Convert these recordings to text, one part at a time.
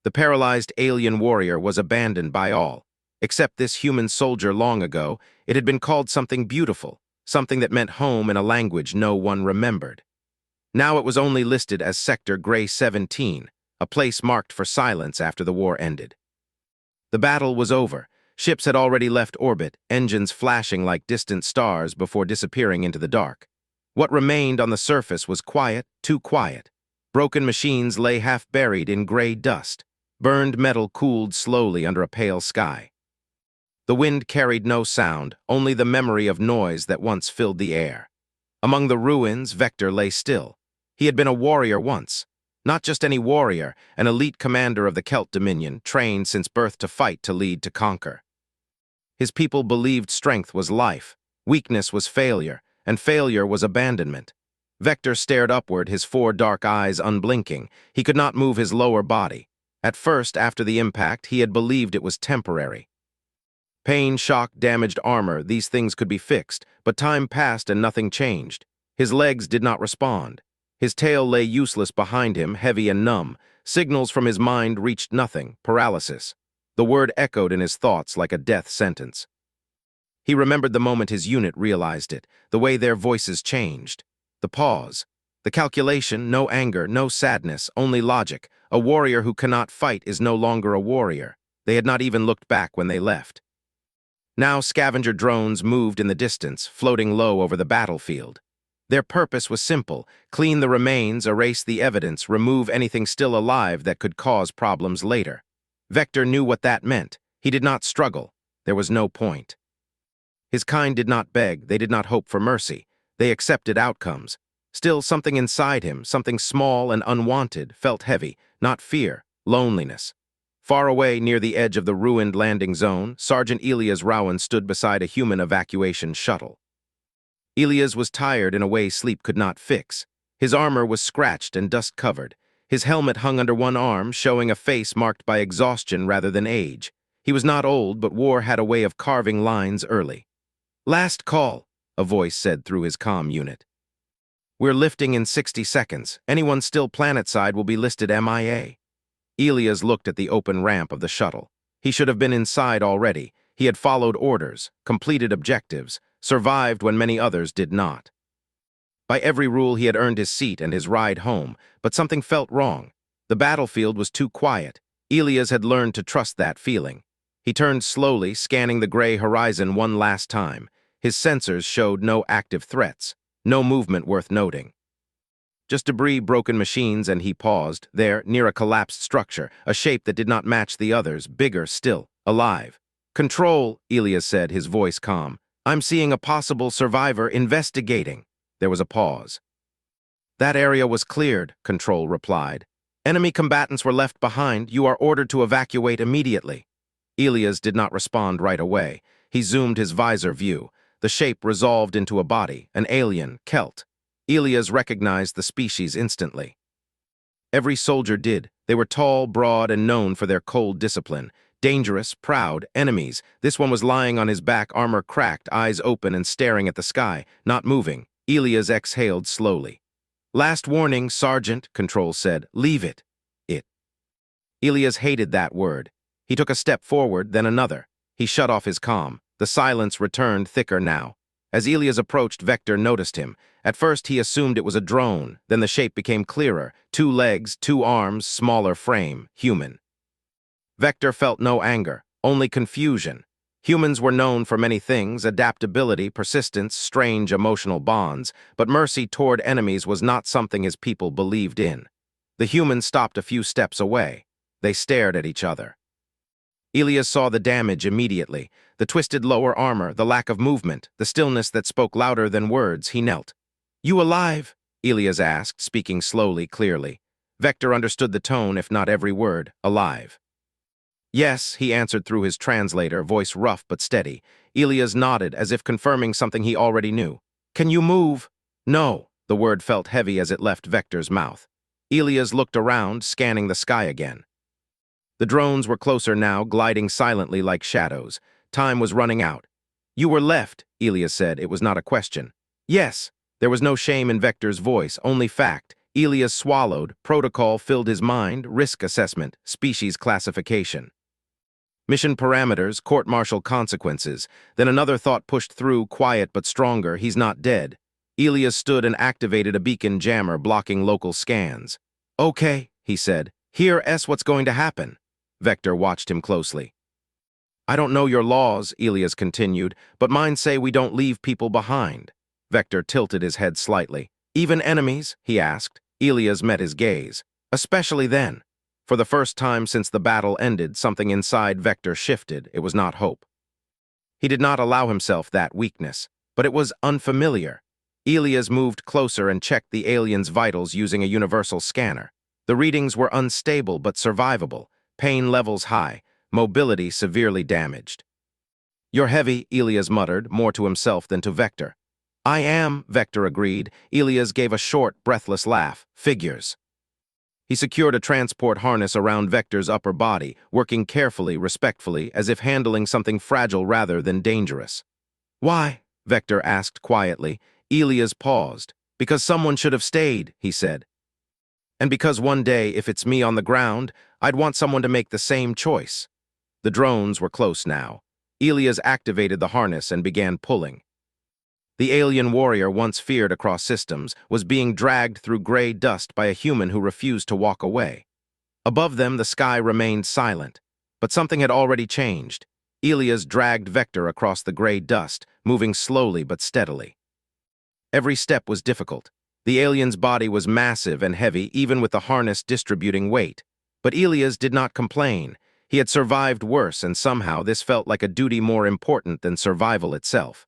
The paralyzed alien warrior was abandoned by all. Except this human soldier long ago, it had been called something beautiful, something that meant home in a language no one remembered. Now it was only listed as Sector Gray 17, a place marked for silence after the war ended. The battle was over. Ships had already left orbit, engines flashing like distant stars before disappearing into the dark. What remained on the surface was quiet, too quiet. Broken machines lay half buried in gray dust. Burned metal cooled slowly under a pale sky. The wind carried no sound, only the memory of noise that once filled the air. Among the ruins, Vector lay still. He had been a warrior once. Not just any warrior, an elite commander of the Celt Dominion, trained since birth to fight, to lead, to conquer. His people believed strength was life, weakness was failure, and failure was abandonment. Vector stared upward, his 4 dark eyes unblinking. He could not move his lower body. At first, after the impact, he had believed it was temporary. Pain, shock, damaged armor, these things could be fixed, but time passed and nothing changed. His legs did not respond. His tail lay useless behind him, heavy and numb. Signals from his mind reached nothing, paralysis. The word echoed in his thoughts like a death sentence. He remembered the moment his unit realized it, the way their voices changed. The pause. The calculation, no anger, no sadness, only logic. A warrior who cannot fight is no longer a warrior. They had not even looked back when they left. Now scavenger drones moved in the distance, floating low over the battlefield. Their purpose was simple: clean the remains, erase the evidence, remove anything still alive that could cause problems later. Vector knew what that meant. He did not struggle. There was no point. His kind did not beg, they did not hope for mercy. They accepted outcomes. Still, something inside him, something small and unwanted, felt heavy, not fear, loneliness. Far away, near the edge of the ruined landing zone, Sergeant Elias Rowan stood beside a human evacuation shuttle. Elias was tired in a way sleep could not fix. His armor was scratched and dust-covered. His helmet hung under one arm, showing a face marked by exhaustion rather than age. He was not old, but war had a way of carving lines early. "Last call," a voice said through his comm unit. "We're lifting in 60 seconds. Anyone still planetside will be listed MIA. Elias looked at the open ramp of the shuttle. He should have been inside already. He had followed orders, completed objectives, survived when many others did not. By every rule, he had earned his seat and his ride home, but something felt wrong. The battlefield was too quiet. Elias had learned to trust that feeling. He turned slowly, scanning the gray horizon one last time. His sensors showed no active threats, no movement worth noting. Just debris, broken machines, and he paused, there, near a collapsed structure, a shape that did not match the others, bigger still, alive. "Control," Elias said, his voice calm. "I'm seeing a possible survivor investigating." There was a pause. "That area was cleared," Control replied. "Enemy combatants were left behind. You are ordered to evacuate immediately." Elias did not respond right away. He zoomed his visor view. The shape resolved into a body, an alien, Celt. Elias recognized the species instantly. Every soldier did. They were tall, broad, and known for their cold discipline. Dangerous, proud, enemies. This one was lying on his back, armor cracked, eyes open and staring at the sky, not moving. Elias exhaled slowly. "Last warning, Sergeant," Control said. "Leave it." It. Elias hated that word. He took a step forward, then another. He shut off his comm. The silence returned thicker now. As Elias approached, Vector noticed him. At first, he assumed it was a drone. Then the shape became clearer. 2 legs, 2 arms, smaller frame, human. Vector felt no anger, only confusion. Humans were known for many things: adaptability, persistence, strange emotional bonds, but mercy toward enemies was not something his people believed in. The human stopped a few steps away. They stared at each other. Elias saw the damage immediately. The twisted lower armor, the lack of movement, the stillness that spoke louder than words. He knelt. "You alive?" Elias asked, speaking slowly, clearly. Vector understood the tone, if not every word. Alive. "Yes," he answered through his translator, voice rough but steady. Elias nodded, as if confirming something he already knew. "Can you move?" "No." The word felt heavy as it left Vector's mouth. Elias looked around, scanning the sky again. The drones were closer now, gliding silently like shadows. Time was running out. "You were left," Elias said. It was not a question. "Yes." There was no shame in Vector's voice, only fact. Elias swallowed. Protocol filled his mind. Risk assessment. Species classification. Mission parameters. Court-martial consequences. Then another thought pushed through, quiet but stronger. He's not dead. Elias stood and activated a beacon jammer blocking local scans. Okay, he said. Here, what's going to happen? Vector watched him closely. I don't know your laws, Elias continued, but mine say we don't leave people behind. Vector tilted his head slightly. Even enemies? He asked. Elias met his gaze. Especially then. For the first time since the battle ended, something inside Vector shifted. It was not hope. He did not allow himself that weakness, but it was unfamiliar. Elias moved closer and checked the alien's vitals using a universal scanner. The readings were unstable but survivable, pain levels high, mobility severely damaged. You're heavy, Elias muttered, more to himself than to Vector. I am, Vector agreed. Elias gave a short, breathless laugh. Figures. He secured a transport harness around Vector's upper body, working carefully, respectfully, as if handling something fragile rather than dangerous. Why? Vector asked quietly. Elias paused. Because someone should have stayed, he said. And because one day, if it's me on the ground, I'd want someone to make the same choice. The drones were close now. Elias activated the harness and began pulling. The alien warrior, once feared across systems, was being dragged through gray dust by a human who refused to walk away. Above them, the sky remained silent. But something had already changed. Elias dragged Vector across the gray dust, moving slowly but steadily. Every step was difficult. The alien's body was massive and heavy, even with the harness distributing weight. But Elias did not complain. He had survived worse, and somehow this felt like a duty more important than survival itself.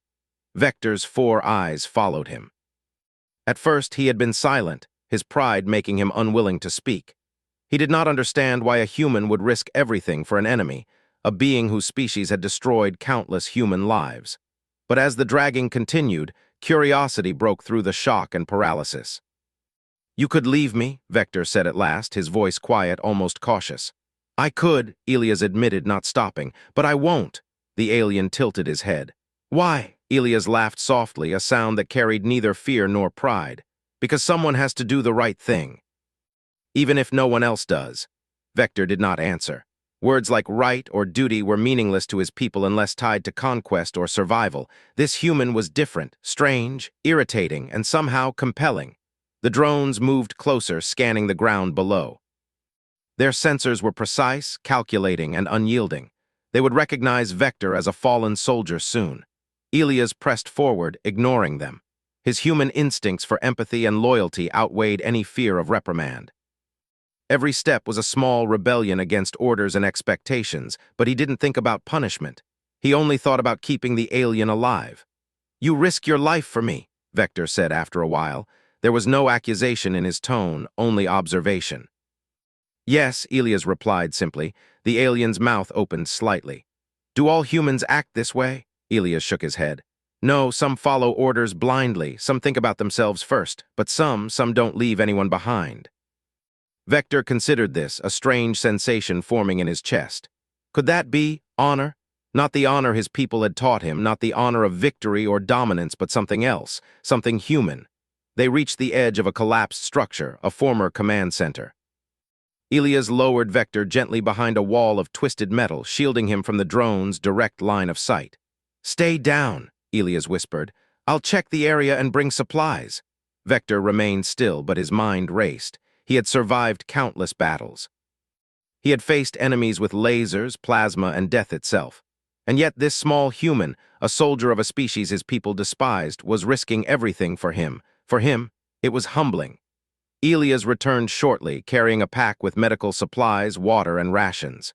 Vector's 4 eyes followed him. At first, he had been silent, his pride making him unwilling to speak. He did not understand why a human would risk everything for an enemy, a being whose species had destroyed countless human lives. But as the dragging continued, curiosity broke through the shock and paralysis. You could leave me, Vector said at last, his voice quiet, almost cautious. I could, Elias admitted, not stopping, but I won't. The alien tilted his head. Why? Elias laughed softly, a sound that carried neither fear nor pride. Because someone has to do the right thing. Even if no one else does. Vector did not answer. Words like right or duty were meaningless to his people unless tied to conquest or survival. This human was different, strange, irritating, and somehow compelling. The drones moved closer, scanning the ground below. Their sensors were precise, calculating, and unyielding. They would recognize Vector as a fallen soldier soon. Elias pressed forward, ignoring them. His human instincts for empathy and loyalty outweighed any fear of reprimand. Every step was a small rebellion against orders and expectations, but he didn't think about punishment. He only thought about keeping the alien alive. You risk your life for me, Vector said after a while. There was no accusation in his tone, only observation. Yes, Elias replied simply. The alien's mouth opened slightly. Do all humans act this way? Elias shook his head. No, some follow orders blindly, some think about themselves first, but some don't leave anyone behind. Vector considered this, a strange sensation forming in his chest. Could that be honor? Not the honor his people had taught him, not the honor of victory or dominance, but something else, something human. They reached the edge of a collapsed structure, a former command center. Elias lowered Vector gently behind a wall of twisted metal, shielding him from the drone's direct line of sight. Stay down, Elias whispered. I'll check the area and bring supplies. Vector remained still, but his mind raced. He had survived countless battles. He had faced enemies with lasers, plasma, and death itself. And yet this small human, a soldier of a species his people despised, was risking everything for him. For him, it was humbling. Elias returned shortly, carrying a pack with medical supplies, water, and rations.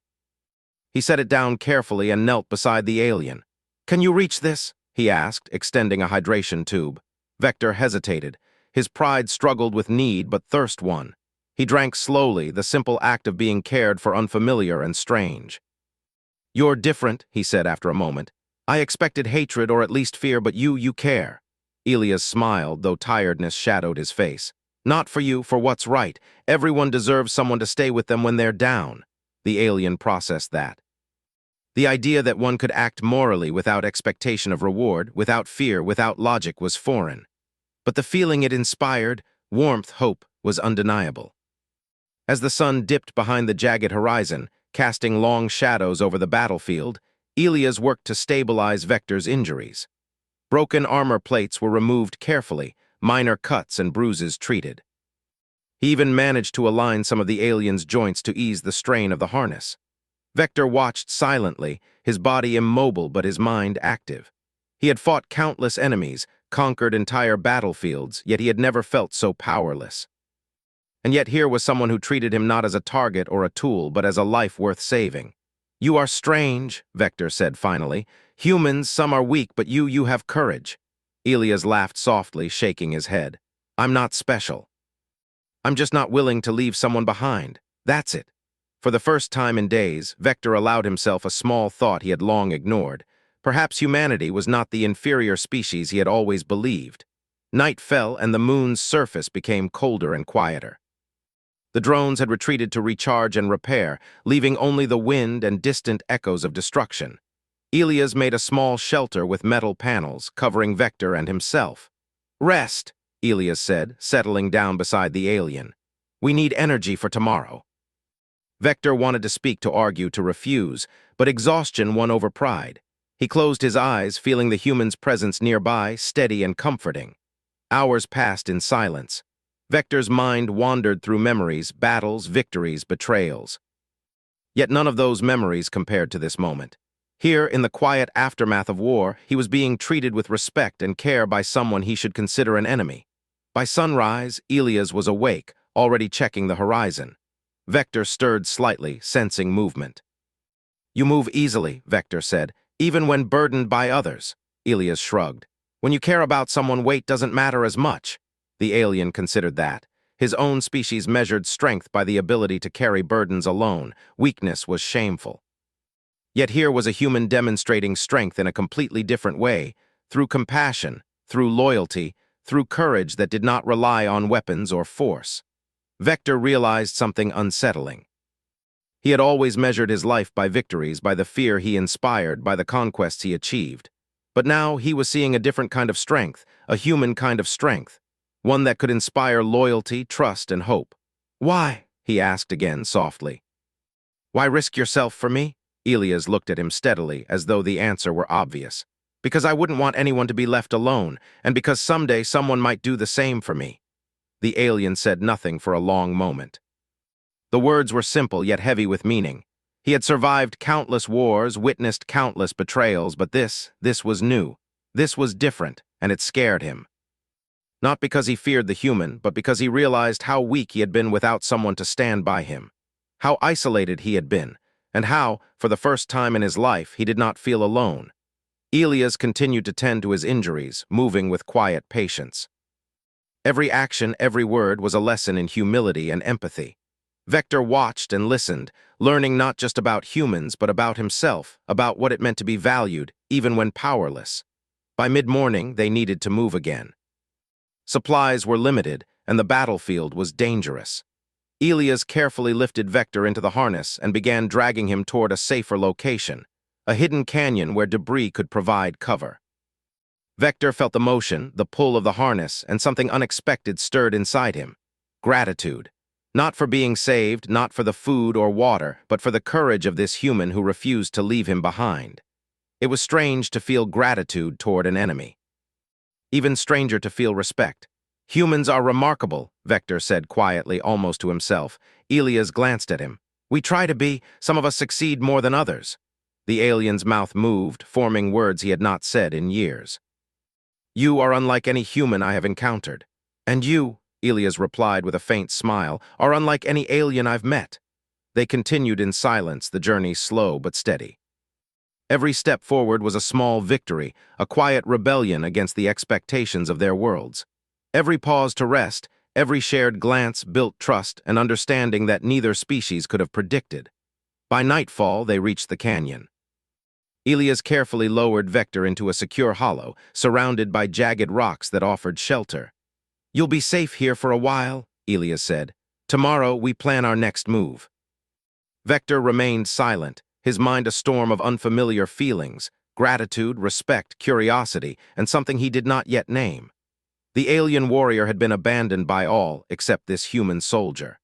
He set it down carefully and knelt beside the alien. Can you reach this? He asked, extending a hydration tube. Vector hesitated. His pride struggled with need, but thirst won. He drank slowly, the simple act of being cared for unfamiliar and strange. You're different, he said after a moment. I expected hatred or at least fear, but you care. Elias smiled, though tiredness shadowed his face. Not for you, for what's right. Everyone deserves someone to stay with them when they're down. The alien processed that. The idea that one could act morally without expectation of reward, without fear, without logic, was foreign. But the feeling it inspired, warmth, hope, was undeniable. As the sun dipped behind the jagged horizon, casting long shadows over the battlefield, Elias worked to stabilize Vector's injuries. Broken armor plates were removed carefully, minor cuts and bruises treated. He even managed to align some of the alien's joints to ease the strain of the harness. Vector watched silently, his body immobile but his mind active. He had fought countless enemies, conquered entire battlefields, yet he had never felt so powerless. And yet here was someone who treated him not as a target or a tool, but as a life worth saving. "You are strange," Vector said finally. "Humans, some are weak, but you have courage." Elias laughed softly, shaking his head. "I'm not special. I'm just not willing to leave someone behind. That's it." For the first time in days, Vector allowed himself a small thought he had long ignored. Perhaps humanity was not the inferior species he had always believed. Night fell and the moon's surface became colder and quieter. The drones had retreated to recharge and repair, leaving only the wind and distant echoes of destruction. Elias made a small shelter with metal panels, covering Vector and himself. "Rest," Elias said, settling down beside the alien. "We need energy for tomorrow." Vector wanted to speak, to argue, to refuse, but exhaustion won over pride. He closed his eyes, feeling the human's presence nearby, steady and comforting. Hours passed in silence. Vector's mind wandered through memories, battles, victories, betrayals. Yet none of those memories compared to this moment. Here, in the quiet aftermath of war, he was being treated with respect and care by someone he should consider an enemy. By sunrise, Elias was awake, already checking the horizon. Vector stirred slightly, sensing movement. "You move easily," Vector said, "even when burdened by others." Elias shrugged. "When you care about someone, weight doesn't matter as much." The alien considered that. His own species measured strength by the ability to carry burdens alone. Weakness was shameful. Yet here was a human demonstrating strength in a completely different way, through compassion, through loyalty, through courage that did not rely on weapons or force. Vector realized something unsettling. He had always measured his life by victories, by the fear he inspired, by the conquests he achieved. But now he was seeing a different kind of strength, a human kind of strength, one that could inspire loyalty, trust, and hope. "Why?" he asked again softly. "Why risk yourself for me?" Elias looked at him steadily, as though the answer were obvious. "Because I wouldn't want anyone to be left alone, and because someday someone might do the same for me." The alien said nothing for a long moment. The words were simple yet heavy with meaning. He had survived countless wars, witnessed countless betrayals, but this was new. This was different, and it scared him. Not because he feared the human, but because he realized how weak he had been without someone to stand by him. How isolated he had been, and how, for the first time in his life, he did not feel alone. Elias continued to tend to his injuries, moving with quiet patience. Every action, every word was a lesson in humility and empathy. Vector watched and listened, learning not just about humans, but about himself, about what it meant to be valued, even when powerless. By mid-morning, they needed to move again. Supplies were limited, and the battlefield was dangerous. Elias carefully lifted Vector into the harness and began dragging him toward a safer location, a hidden canyon where debris could provide cover. Vector felt the motion, the pull of the harness, and something unexpected stirred inside him. Gratitude. Not for being saved, not for the food or water, but for the courage of this human who refused to leave him behind. It was strange to feel gratitude toward an enemy. Even stranger to feel respect. "Humans are remarkable," Vector said quietly, almost to himself. Elias glanced at him. "We try to be. Some of us succeed more than others." The alien's mouth moved, forming words he had not said in years. "You are unlike any human I have encountered. And you," Elias replied with a faint smile, "are unlike any alien I've met." They continued in silence, the journey slow but steady. Every step forward was a small victory, a quiet rebellion against the expectations of their worlds. Every pause to rest, every shared glance built trust and understanding that neither species could have predicted. By nightfall, they reached the canyon. Elias carefully lowered Vector into a secure hollow, surrounded by jagged rocks that offered shelter. "You'll be safe here for a while," Elias said. "Tomorrow, we plan our next move." Vector remained silent, his mind a storm of unfamiliar feelings, gratitude, respect, curiosity, and something he did not yet name. The alien warrior had been abandoned by all except this human soldier.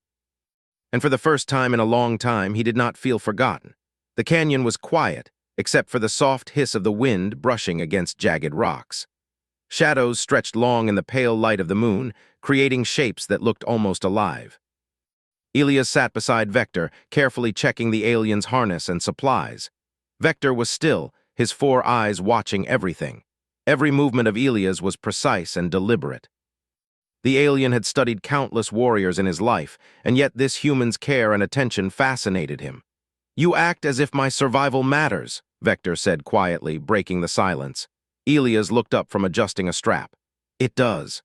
And for the first time in a long time, he did not feel forgotten. The canyon was quiet, except for the soft hiss of the wind brushing against jagged rocks. Shadows stretched long in the pale light of the moon, creating shapes that looked almost alive. Elias sat beside Vector, carefully checking the alien's harness and supplies. Vector was still, his 4 eyes watching everything. Every movement of Elias was precise and deliberate. The alien had studied countless warriors in his life, and yet this human's care and attention fascinated him. "You act as if my survival matters," Vector said quietly, breaking the silence. Elias looked up from adjusting a strap. "It does."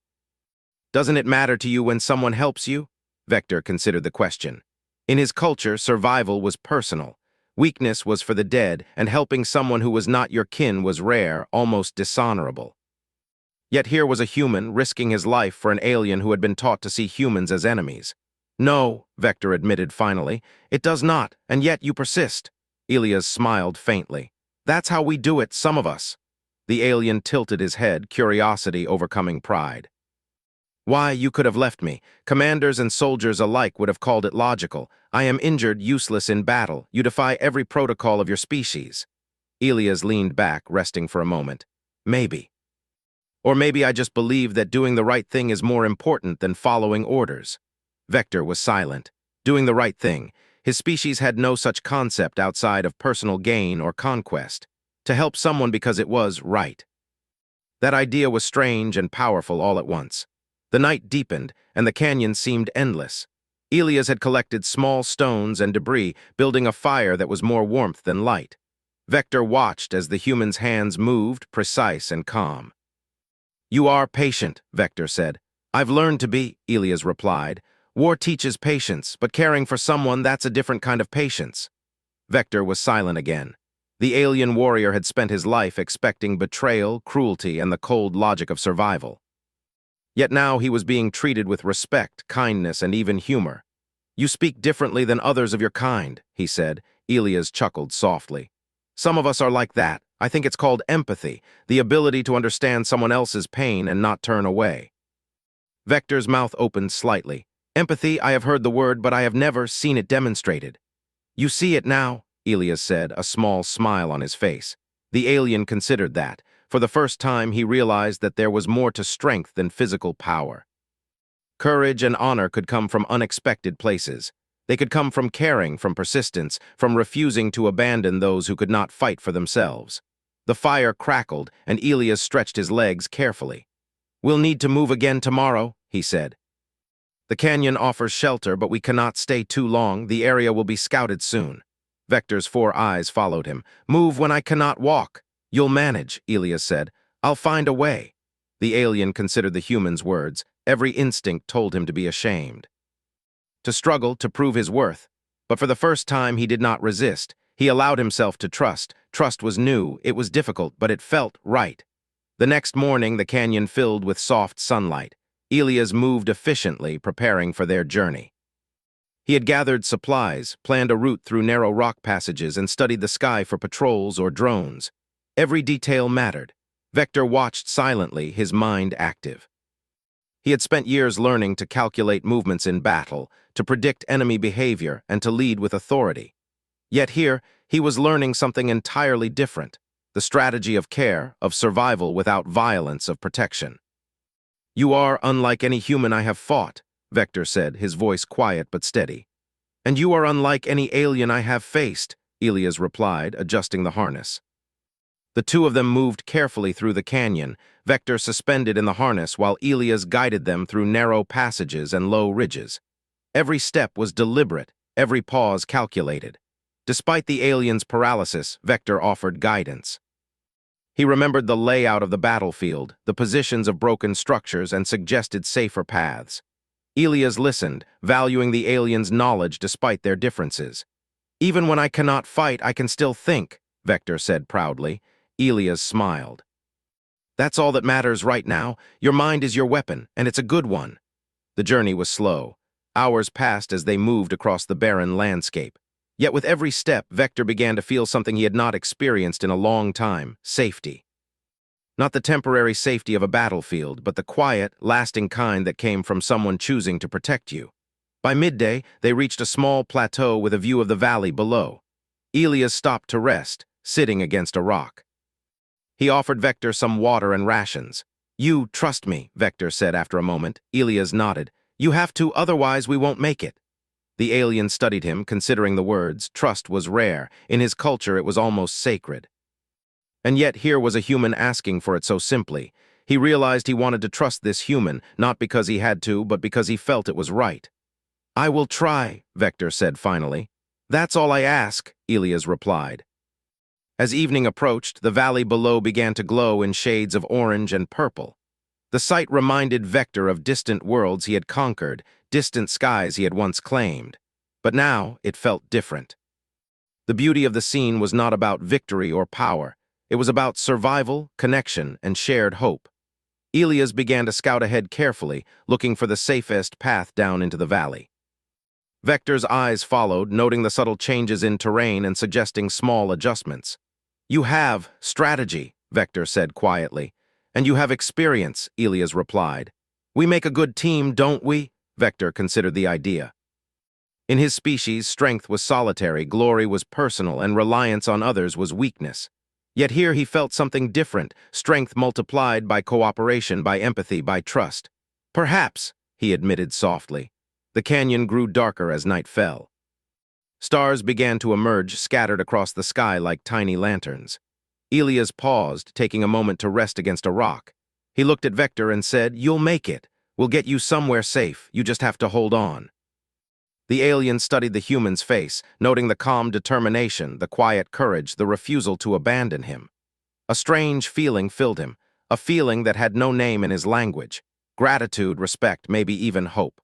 "Doesn't it matter to you when someone helps you?" Vector considered the question. In his culture, survival was personal. Weakness was for the dead, and helping someone who was not your kin was rare, almost dishonorable. Yet here was a human risking his life for an alien who had been taught to see humans as enemies. "No," Vector admitted finally, "it does not, and yet you persist." Elias smiled faintly. "That's how we do it, some of us." The alien tilted his head, curiosity overcoming pride. "Why, you could have left me. Commanders and soldiers alike would have called it logical. I am injured, useless in battle. You defy every protocol of your species." Elias leaned back, resting for a moment. "Maybe. Or maybe I just believe that doing the right thing is more important than following orders." Vector was silent. Doing the right thing. His species had no such concept outside of personal gain or conquest. To help someone because it was right. That idea was strange and powerful all at once. The night deepened, and the canyon seemed endless. Elias had collected small stones and debris, building a fire that was more warmth than light. Vector watched as the human's hands moved, precise and calm. "You are patient," Vector said. "I've learned to be," Elias replied. "War teaches patience, but caring for someone, that's a different kind of patience." Vector was silent again. The alien warrior had spent his life expecting betrayal, cruelty, and the cold logic of survival. Yet now he was being treated with respect, kindness, and even humor. "You speak differently than others of your kind," he said. Elias chuckled softly. "Some of us are like that. I think it's called empathy, the ability to understand someone else's pain and not turn away." Vector's mouth opened slightly. "Empathy, I have heard the word, but I have never seen it demonstrated." "You see it now," Elias said, a small smile on his face. The alien considered that. For the first time, he realized that there was more to strength than physical power. Courage and honor could come from unexpected places. They could come from caring, from persistence, from refusing to abandon those who could not fight for themselves. The fire crackled, and Elias stretched his legs carefully. "We'll need to move again tomorrow," he said. "The canyon offers shelter, but we cannot stay too long. The area will be scouted soon." Vector's 4 eyes followed him. "Move when I cannot walk." "You'll manage," Elias said. "I'll find a way." The alien considered the human's words. Every instinct told him to be ashamed. To struggle, to prove his worth. But for the first time, he did not resist. He allowed himself to trust. Trust was new, it was difficult, but it felt right. The next morning, the canyon filled with soft sunlight. Elias moved efficiently, preparing for their journey. He had gathered supplies, planned a route through narrow rock passages, and studied the sky for patrols or drones. Every detail mattered. Vector watched silently, his mind active. He had spent years learning to calculate movements in battle, to predict enemy behavior, and to lead with authority. Yet here, he was learning something entirely different, the strategy of care, of survival without violence, of protection. "You are unlike any human I have fought," Vector said, his voice quiet but steady. "And you are unlike any alien I have faced," Elias replied, adjusting the harness. The two of them moved carefully through the canyon, Vector suspended in the harness while Elias guided them through narrow passages and low ridges. Every step was deliberate, every pause calculated. Despite the alien's paralysis, Vector offered guidance. He remembered the layout of the battlefield, the positions of broken structures, and suggested safer paths. Elias listened, valuing the alien's knowledge despite their differences. "Even when I cannot fight, I can still think," Vector said proudly. Elias smiled. "That's all that matters right now. Your mind is your weapon, and it's a good one." The journey was slow. Hours passed as they moved across the barren landscape. Yet with every step, Vector began to feel something he had not experienced in a long time: safety. Not the temporary safety of a battlefield, but the quiet, lasting kind that came from someone choosing to protect you. By midday, they reached a small plateau with a view of the valley below. Elias stopped to rest, sitting against a rock. He offered Vector some water and rations. "You trust me," Vector said after a moment. Elias nodded. "You have to, otherwise we won't make it." The alien studied him, considering the words. Trust was rare. In his culture, it was almost sacred. And yet here was a human asking for it so simply. He realized he wanted to trust this human, not because he had to, but because he felt it was right. "I will try," Vector said finally. "That's all I ask," Elias replied. As evening approached, the valley below began to glow in shades of orange and purple. The sight reminded Vector of distant worlds he had conquered, distant skies he had once claimed. But now it felt different. The beauty of the scene was not about victory or power. It was about survival, connection, and shared hope. Elias began to scout ahead carefully, looking for the safest path down into the valley. Vector's eyes followed, noting the subtle changes in terrain and suggesting small adjustments. "You have strategy," Vector said quietly. "And you have experience," Elias replied. "We make a good team, don't we?" Vector considered the idea. In his species, strength was solitary, glory was personal, and reliance on others was weakness. Yet here he felt something different, strength multiplied by cooperation, by empathy, by trust. "Perhaps," he admitted softly. The canyon grew darker as night fell. Stars began to emerge, scattered across the sky like tiny lanterns. Elias paused, taking a moment to rest against a rock. He looked at Vector and said, "You'll make it. We'll get you somewhere safe. You just have to hold on." The alien studied the human's face, noting the calm determination, the quiet courage, the refusal to abandon him. A strange feeling filled him, a feeling that had no name in his language. Gratitude, respect, maybe even hope.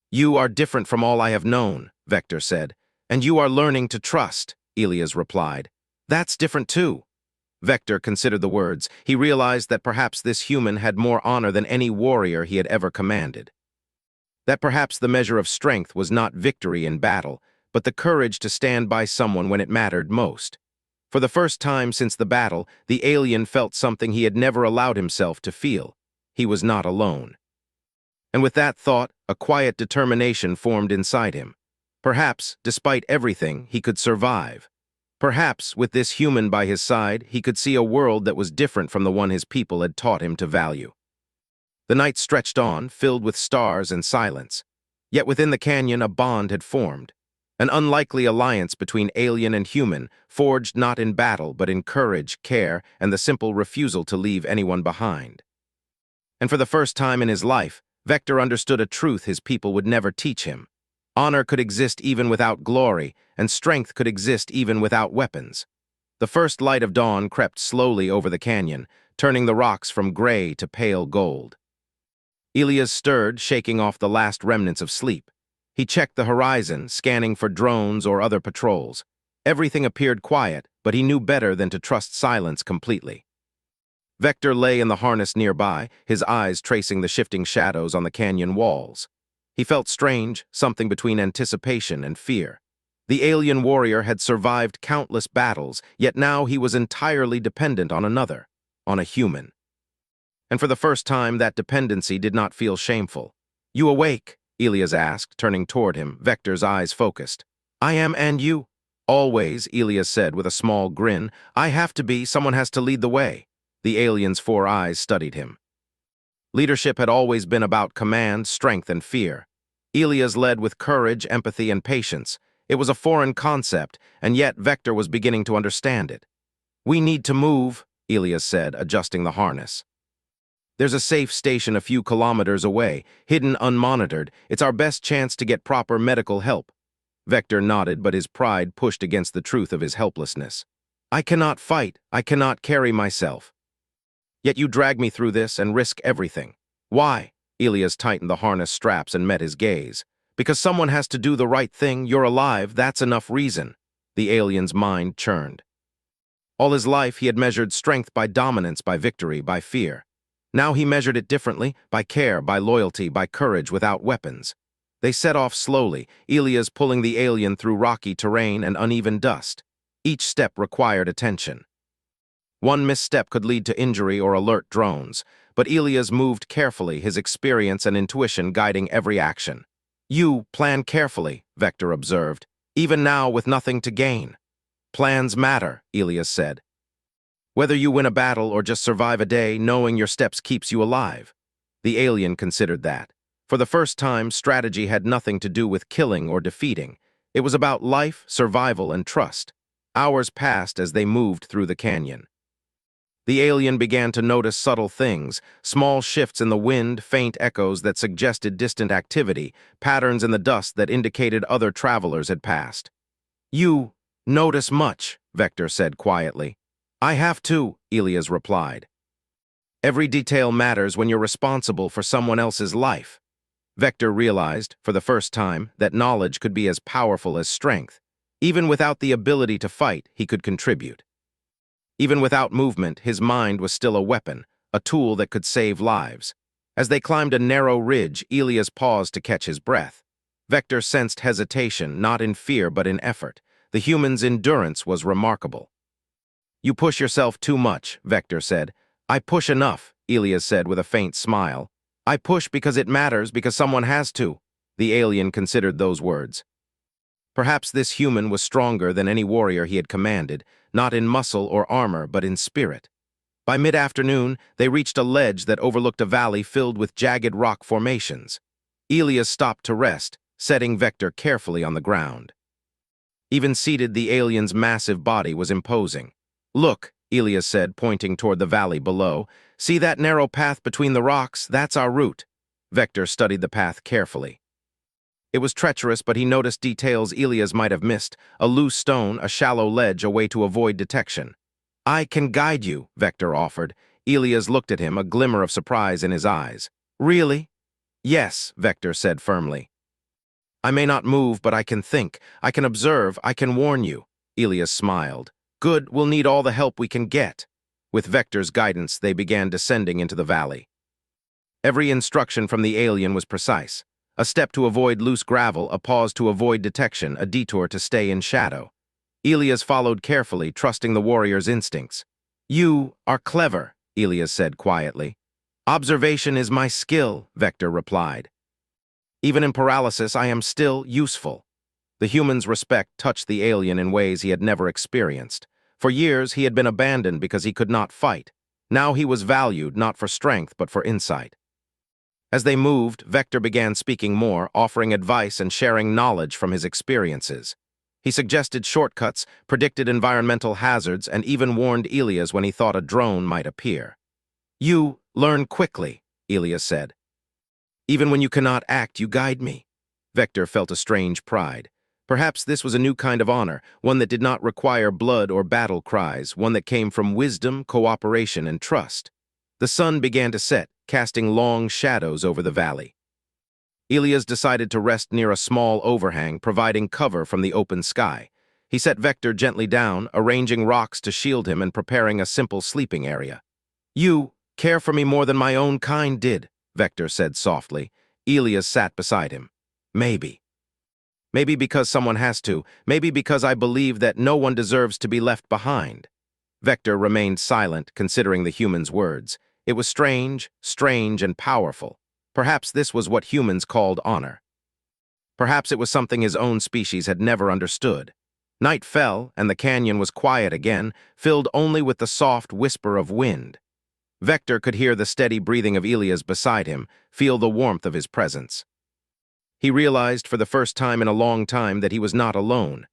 "You are different from all I have known," Vector said. "And you are learning to trust," Elias replied. "That's different too." Vector considered the words. He realized that perhaps this human had more honor than any warrior he had ever commanded. That perhaps the measure of strength was not victory in battle, but the courage to stand by someone when it mattered most. For the first time since the battle, the alien felt something he had never allowed himself to feel. He was not alone. And with that thought, a quiet determination formed inside him. Perhaps, despite everything, he could survive. Perhaps, with this human by his side, he could see a world that was different from the one his people had taught him to value. The night stretched on, filled with stars and silence. Yet within the canyon a bond had formed. An unlikely alliance between alien and human, forged not in battle but in courage, care, and the simple refusal to leave anyone behind. And for the first time in his life, Vector understood a truth his people would never teach him. Honor could exist even without glory, and strength could exist even without weapons. The first light of dawn crept slowly over the canyon, turning the rocks from gray to pale gold. Elias stirred, shaking off the last remnants of sleep. He checked the horizon, scanning for drones or other patrols. Everything appeared quiet, but he knew better than to trust silence completely. Vector lay in the harness nearby, his eyes tracing the shifting shadows on the canyon walls. He felt strange, something between anticipation and fear. The alien warrior had survived countless battles, yet now he was entirely dependent on another, on a human. And for the first time, that dependency did not feel shameful. "You awake?" Elias asked, turning toward him, Vector's eyes focused. "I am, and you?" "Always," Elias said with a small grin. "I have to be, someone has to lead the way." The alien's 4 eyes studied him. Leadership had always been about command, strength, and fear. Elias led with courage, empathy, and patience. It was a foreign concept, and yet Vector was beginning to understand it. "We need to move," Elias said, adjusting the harness. "There's a safe station a few kilometers away, hidden unmonitored. It's our best chance to get proper medical help." Vector nodded, but his pride pushed against the truth of his helplessness. "I cannot fight. I cannot carry myself. Yet you drag me through this and risk everything. Why?" Elias tightened the harness straps and met his gaze. "Because someone has to do the right thing. You're alive. That's enough reason." The alien's mind churned. All his life, he had measured strength by dominance, by victory, by fear. Now he measured it differently, by care, by loyalty, by courage without weapons. They set off slowly, Elias pulling the alien through rocky terrain and uneven dust. Each step required attention. One misstep could lead to injury or alert drones, but Elias moved carefully, his experience and intuition guiding every action. "You plan carefully," Vector observed, "even now with nothing to gain." "Plans matter," Elias said. "Whether you win a battle or just survive a day, knowing your steps keeps you alive." The alien considered that. For the first time, strategy had nothing to do with killing or defeating. It was about life, survival, and trust. Hours passed as they moved through the canyon. The alien began to notice subtle things, small shifts in the wind, faint echoes that suggested distant activity, patterns in the dust that indicated other travelers had passed. "You notice much," Vector said quietly. "I have too," Elias replied. "Every detail matters when you're responsible for someone else's life." Vector realized, for the first time, that knowledge could be as powerful as strength. Even without the ability to fight, he could contribute. Even without movement, his mind was still a weapon, a tool that could save lives. As they climbed a narrow ridge, Elias paused to catch his breath. Vector sensed hesitation, not in fear but in effort. The human's endurance was remarkable. "You push yourself too much," Vector said. "I push enough," Elias said with a faint smile. "I push because it matters, because someone has to." The alien considered those words. Perhaps this human was stronger than any warrior he had commanded, not in muscle or armor, but in spirit. By mid-afternoon, they reached a ledge that overlooked a valley filled with jagged rock formations. Elias stopped to rest, setting Vector carefully on the ground. Even seated, the alien's massive body was imposing. "Look," Elias said, pointing toward the valley below. "See that narrow path between the rocks? That's our route." Vector studied the path carefully. It was treacherous, but he noticed details Elias might have missed: a loose stone, a shallow ledge, a way to avoid detection. "I can guide you," Vector offered. Elias looked at him, a glimmer of surprise in his eyes. "Really?" "Yes," Vector said firmly. "I may not move, but I can think. I can observe. I can warn you." Elias smiled. "Good, we'll need all the help we can get." With Vector's guidance, they began descending into the valley. Every instruction from the alien was precise. A step to avoid loose gravel, a pause to avoid detection, a detour to stay in shadow. Elias followed carefully, trusting the warrior's instincts. "You are clever," Elias said quietly. "Observation is my skill," Vector replied. "Even in paralysis, I am still useful." The human's respect touched the alien in ways he had never experienced. For years, he had been abandoned because he could not fight. Now he was valued not for strength, but for insight. As they moved, Vector began speaking more, offering advice and sharing knowledge from his experiences. He suggested shortcuts, predicted environmental hazards, and even warned Elias when he thought a drone might appear. "You learn quickly," Elias said. "Even when you cannot act, you guide me." Vector felt a strange pride. Perhaps this was a new kind of honor, one that did not require blood or battle cries, one that came from wisdom, cooperation, and trust. The sun began to set, casting long shadows over the valley. Elias decided to rest near a small overhang, providing cover from the open sky. He set Vector gently down, arranging rocks to shield him and preparing a simple sleeping area. "You care for me more than my own kind did," Vector said softly. Elias sat beside him. "Maybe. Maybe because someone has to. Maybe because I believe that no one deserves to be left behind." Vector remained silent, considering the human's words. It was strange, and powerful. Perhaps this was what humans called honor. Perhaps it was something his own species had never understood. Night fell, and the canyon was quiet again, filled only with the soft whisper of wind. Vector could hear the steady breathing of Elias beside him, feel the warmth of his presence. He realized for the first time in a long time that he was not alone.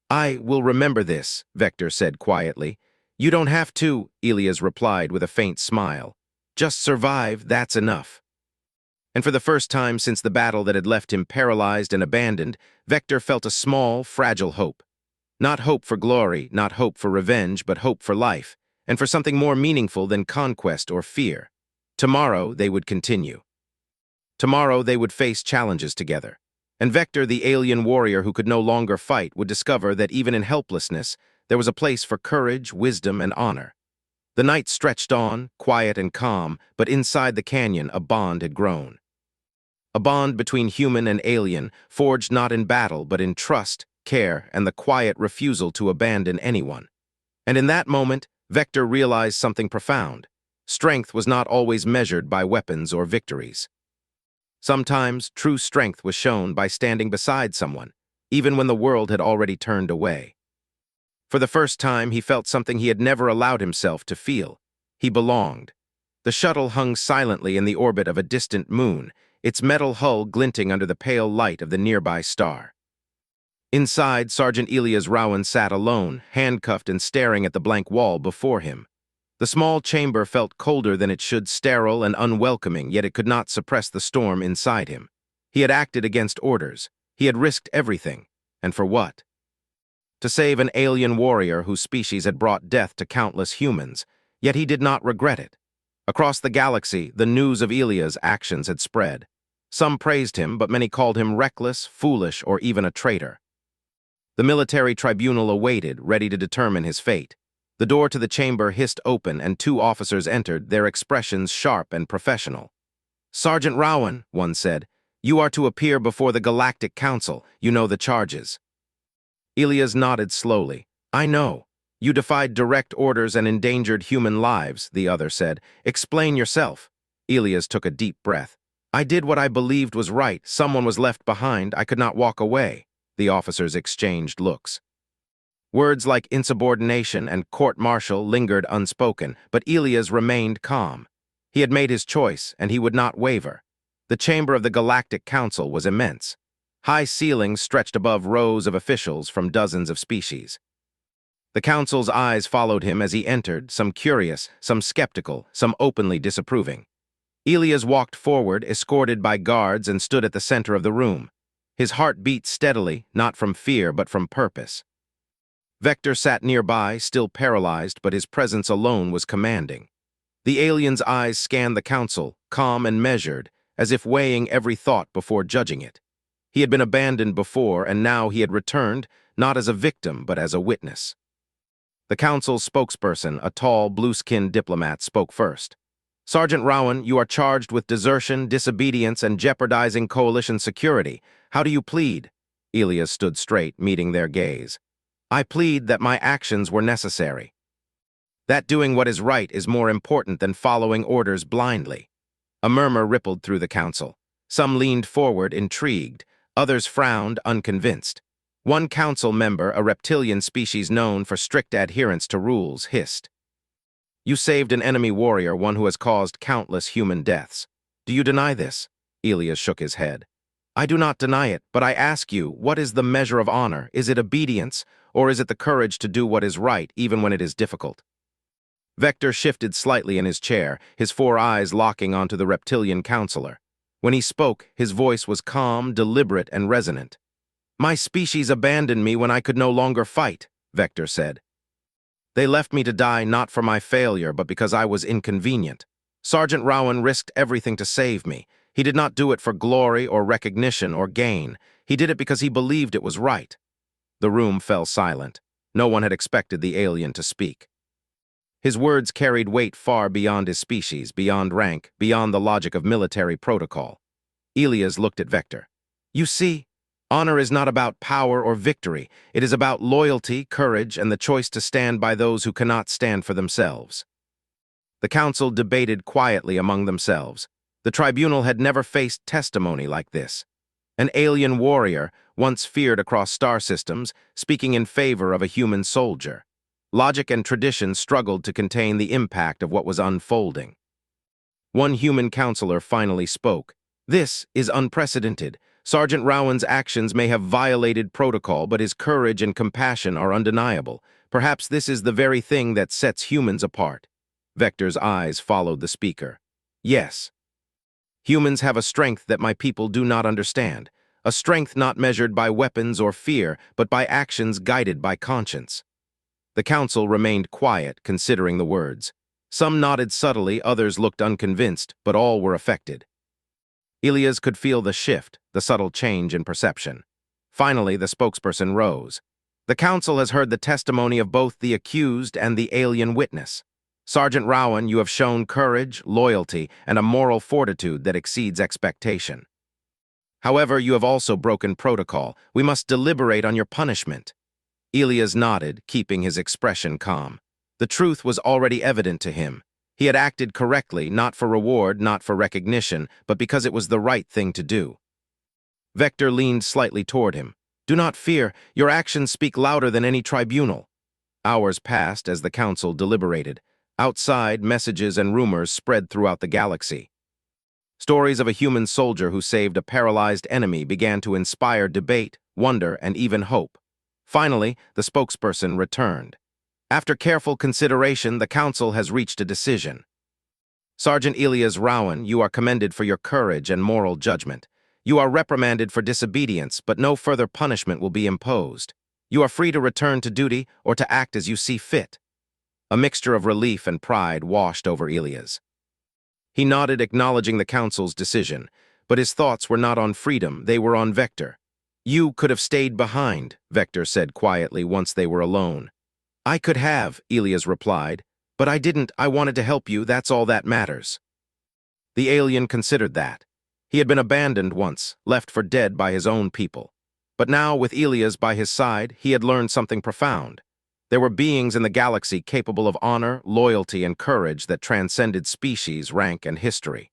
"I will remember this," Vector said quietly. "You don't have to," Elias replied with a faint smile. "Just survive, that's enough." And for the first time since the battle that had left him paralyzed and abandoned, Vector felt a small, fragile hope. Not hope for glory, not hope for revenge, but hope for life, and for something more meaningful than conquest or fear. Tomorrow they would continue. Tomorrow they would face challenges together. And Vector, the alien warrior who could no longer fight, would discover that even in helplessness, there was a place for courage, wisdom, and honor. The night stretched on, quiet and calm, but inside the canyon a bond had grown. A bond between human and alien, forged not in battle but in trust, care, and the quiet refusal to abandon anyone. And in that moment, Vector realized something profound. Strength was not always measured by weapons or victories. Sometimes true strength was shown by standing beside someone, even when the world had already turned away. For the first time, he felt something he had never allowed himself to feel. He belonged. The shuttle hung silently in the orbit of a distant moon, its metal hull glinting under the pale light of the nearby star. Inside, Sergeant Elias Rowan sat alone, handcuffed and staring at the blank wall before him. The small chamber felt colder than it should, sterile and unwelcoming, yet it could not suppress the storm inside him. He had acted against orders. He had risked everything. And for what? To save an alien warrior whose species had brought death to countless humans, yet he did not regret it. Across the galaxy, the news of Elia's actions had spread. Some praised him, but many called him reckless, foolish, or even a traitor. The military tribunal awaited, ready to determine his fate. The door to the chamber hissed open, and two officers entered, their expressions sharp and professional. "Sergeant Rowan," one said, "you are to appear before the Galactic Council. You know the charges." Elias nodded slowly. "I know. You defied direct orders and endangered human lives," the other said. "Explain yourself." Elias took a deep breath. "I did what I believed was right. Someone was left behind. I could not walk away." The officers exchanged looks. Words like insubordination and court-martial lingered unspoken, but Elias remained calm. He had made his choice, and he would not waver. The chamber of the Galactic Council was immense. High ceilings stretched above rows of officials from dozens of species. The council's eyes followed him as he entered, some curious, some skeptical, some openly disapproving. Elias walked forward, escorted by guards, and stood at the center of the room. His heart beat steadily, not from fear but from purpose. Vector sat nearby, still paralyzed, but his presence alone was commanding. The alien's eyes scanned the council, calm and measured, as if weighing every thought before judging it. He had been abandoned before, and now he had returned, not as a victim, but as a witness. The council's spokesperson, a tall, blue-skinned diplomat, spoke first. "Sergeant Rowan, you are charged with desertion, disobedience, and jeopardizing coalition security. How do you plead?" Elias stood straight, meeting their gaze. "I plead that my actions were necessary. That doing what is right is more important than following orders blindly." A murmur rippled through the council. Some leaned forward, intrigued. Others frowned, unconvinced. One council member, a reptilian species known for strict adherence to rules, hissed. "You saved an enemy warrior, one who has caused countless human deaths. Do you deny this?" Elias shook his head. "I do not deny it, but I ask you, what is the measure of honor? Is it obedience, or is it the courage to do what is right, even when it is difficult?" Vector shifted slightly in his chair, his four eyes locking onto the reptilian counselor. When he spoke, his voice was calm, deliberate, and resonant. "My species abandoned me when I could no longer fight," Vector said. "They left me to die not for my failure, but because I was inconvenient. Sergeant Rowan risked everything to save me. He did not do it for glory or recognition or gain. He did it because he believed it was right." The room fell silent. No one had expected the alien to speak. His words carried weight far beyond his species, beyond rank, beyond the logic of military protocol. Elias looked at Vector. "You see, honor is not about power or victory. It is about loyalty, courage, and the choice to stand by those who cannot stand for themselves." The council debated quietly among themselves. The tribunal had never faced testimony like this. An alien warrior, once feared across star systems, speaking in favor of a human soldier. Logic and tradition struggled to contain the impact of what was unfolding. One human counselor finally spoke. "This is unprecedented. Sergeant Rowan's actions may have violated protocol, but his courage and compassion are undeniable. Perhaps this is the very thing that sets humans apart." Vector's eyes followed the speaker. "Yes. Humans have a strength that my people do not understand. A strength not measured by weapons or fear, but by actions guided by conscience." The council remained quiet, considering the words. Some nodded subtly, others looked unconvinced, but all were affected. Elias could feel the shift, the subtle change in perception. Finally, the spokesperson rose. "The council has heard the testimony of both the accused and the alien witness. Sergeant Rowan, you have shown courage, loyalty, and a moral fortitude that exceeds expectation. However, you have also broken protocol. We must deliberate on your punishment." Elias nodded, keeping his expression calm. The truth was already evident to him. He had acted correctly, not for reward, not for recognition, but because it was the right thing to do. Vector leaned slightly toward him. "Do not fear, your actions speak louder than any tribunal." Hours passed as the council deliberated. Outside, messages and rumors spread throughout the galaxy. Stories of a human soldier who saved a paralyzed enemy began to inspire debate, wonder, and even hope. Finally, the spokesperson returned. "After careful consideration, the council has reached a decision. Sergeant Elias Rowan, you are commended for your courage and moral judgment. You are reprimanded for disobedience, but no further punishment will be imposed. You are free to return to duty or to act as you see fit." A mixture of relief and pride washed over Elias. He nodded, acknowledging the council's decision, but his thoughts were not on freedom, they were on Vector. "You could have stayed behind," Vector said quietly once they were alone. "I could have," Elias replied, "but I didn't. I wanted to help you, that's all that matters." The alien considered that. He had been abandoned once, left for dead by his own people. But now, with Elias by his side, he had learned something profound. There were beings in the galaxy capable of honor, loyalty, and courage that transcended species, rank, and history.